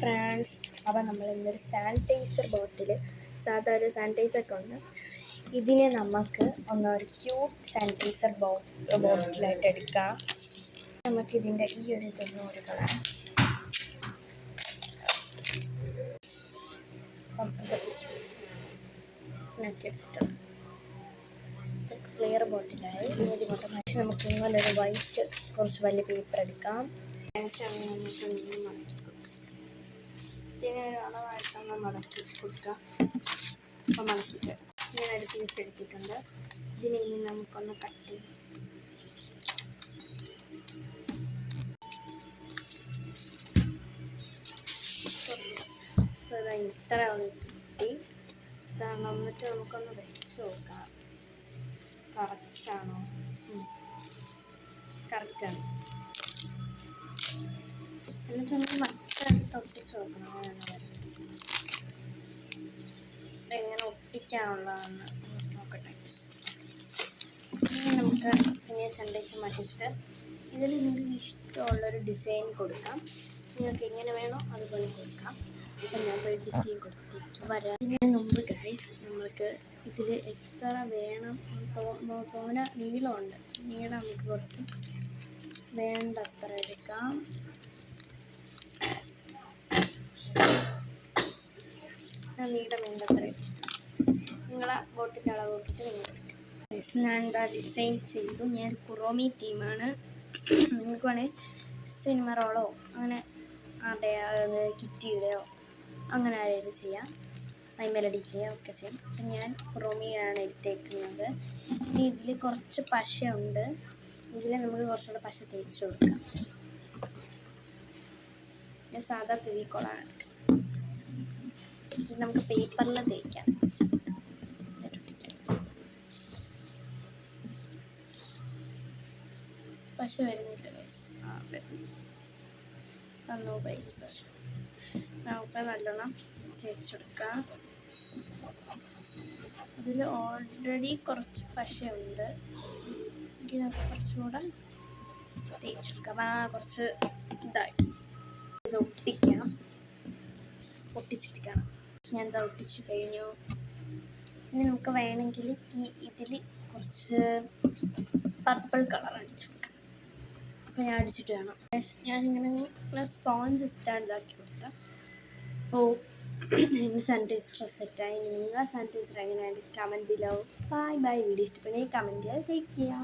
Friends, അപ്പോൾ നമ്മൾ ഇന്നൊരു സാനിറ്റൈസർ ബോട്ടിൽ, സാധാരണ ഒരു സാനിറ്റൈസറൊക്കെ ഉണ്ട്. ഇതിനെ നമുക്ക് ഒരു ക്യൂട്ട് സാനിറ്റൈസർ ബോട്ടിലായിട്ട് എടുക്കാം. നമുക്കിതിൻ്റെ ഈ ഒരു ഇതൊന്നും ഒരു കളയാം. ക്ലിയർ ബോട്ടിലായി. ഇങ്ങനെ കൊണ്ട് നമുക്ക് ഇങ്ങനൊരു വൈറ്റ് കുറച്ച് വലിയ പേപ്പർ എടുക്കാം. ഇതിനൊരു അളവായിട്ടൊന്ന് മടക്കി കൊടുക്കാം. അപ്പോൾ മടക്കിയിട്ട് ഇങ്ങനെ ഒരു പീസ് എടുത്തിട്ടുണ്ട്. ഇതിനെ ഇനി നമുക്കൊന്ന് കട്ട് ചെയ്യാം. ഇത്ര കിട്ടി. എന്നിട്ട് നമുക്കൊന്ന് വെച്ച് നോക്കാം, കറക്റ്റാണോ. കറക്റ്റാണ്. എന്നിട്ട് നമുക്ക് മറ്റൊരിടത്ത് ഒട്ടിച്ച് നോക്കണം. എങ്ങനെ ഒട്ടിക്കാനുള്ളതെന്ന് നോക്കട്ടെ. നമുക്ക് പിന്നെ സാനിറ്റൈസർ മാറ്റിച്ചിട്ട് ഇതിൽ നിങ്ങൾക്ക് ഇഷ്ടമുള്ളൊരു ഡിസൈൻ കൊടുക്കാം. നിങ്ങൾക്ക് എങ്ങനെ വേണോ അതുപോലെ കൊടുക്കാം. അപ്പം ഞാൻ പോയി ഡിസൈൻ കൊടുത്തിട്ട് വരാം. ഇതിന് മുമ്പ് ഗൈസ്, നമ്മൾക്ക് ഇതിൽ എത്ര വേണം തോന നീളമുണ്ട്. നീളം നമുക്ക് കുറച്ച് വേണ്ടത്ര എടുക്കാം. നീളം വേണ്ടത്ര നിങ്ങളെ ബോട്ടിൻ്റെ അളവ് നോക്കിയിട്ട് നിങ്ങൾ എടുക്കാം. ഞാൻ എന്താ ഡിസൈൻ ചെയ്തു. ഞാൻ കുറോമി തീമാണ്. നിങ്ങൾക്ക് വേണമെങ്കിൽ സിനിമ റോളോ അങ്ങനെ കിറ്റിയുടെയോ അങ്ങനെ ആരെങ്കിലും ചെയ്യാം. മെലഡിക്കുകയോ ഒക്കെ ചെയ്യും. അപ്പം ഞാൻ കുറോമിയാണ് എടുത്തേക്കുന്നത്. ഇനി ഇതിൽ കുറച്ച് പശയുണ്ട്. ഇതിൽ നമുക്ക് കുറച്ചുകൂടെ പശ തേച്ച് കൊടുക്കാം. ഞാൻ സാധാ ഫെവിക്കോളാണ് എടുക്കുന്നത്. ഇത് നമുക്ക് പേപ്പറിൽ തേക്കാം. പശ വരുന്നില്ല ഗൈസ്. വന്നു ഗൈസ് പശ. നമുക്ക് നല്ലോണം തേച്ചെടുക്കാം. ഇതിൽ ഓൾറെഡി കുറച്ച് പശയുണ്ട്. എനിക്ക് കുറച്ചുകൂടെ തേച്ചെടുക്കാം. കുറച്ച് ഇതായി ഇത് ഒട്ടിക്കണം. ഒട്ടിച്ചിരിക്കണം. ഞാൻ ഇത് ഒട്ടിച്ച് കഴിഞ്ഞു. ഇനി നമുക്ക് വേണമെങ്കിൽ ഇതിൽ കുറച്ച് പർപ്പിൾ കളർ അടിച്ചു കൊടുക്കാം. അപ്പോൾ ഞാൻ അടിച്ചിട്ട് വേണം. ഞാനിങ്ങനെ സ്പോഞ്ച് വെച്ചിട്ടാണ് ഇതാക്കി കൊടുത്തത്. അപ്പോൾ സാനിറ്റൈസർ സെറ്റായി. നിങ്ങൾ സാനിറ്റൈസർ എങ്ങനെയാണ് കമൻറ്റ് ബിലോ. ബൈ. വീഡിയോ ഇഷ്ടപ്പെടുന്നെങ്കിൽ കമൻറ്റ് ചെയ്യാം.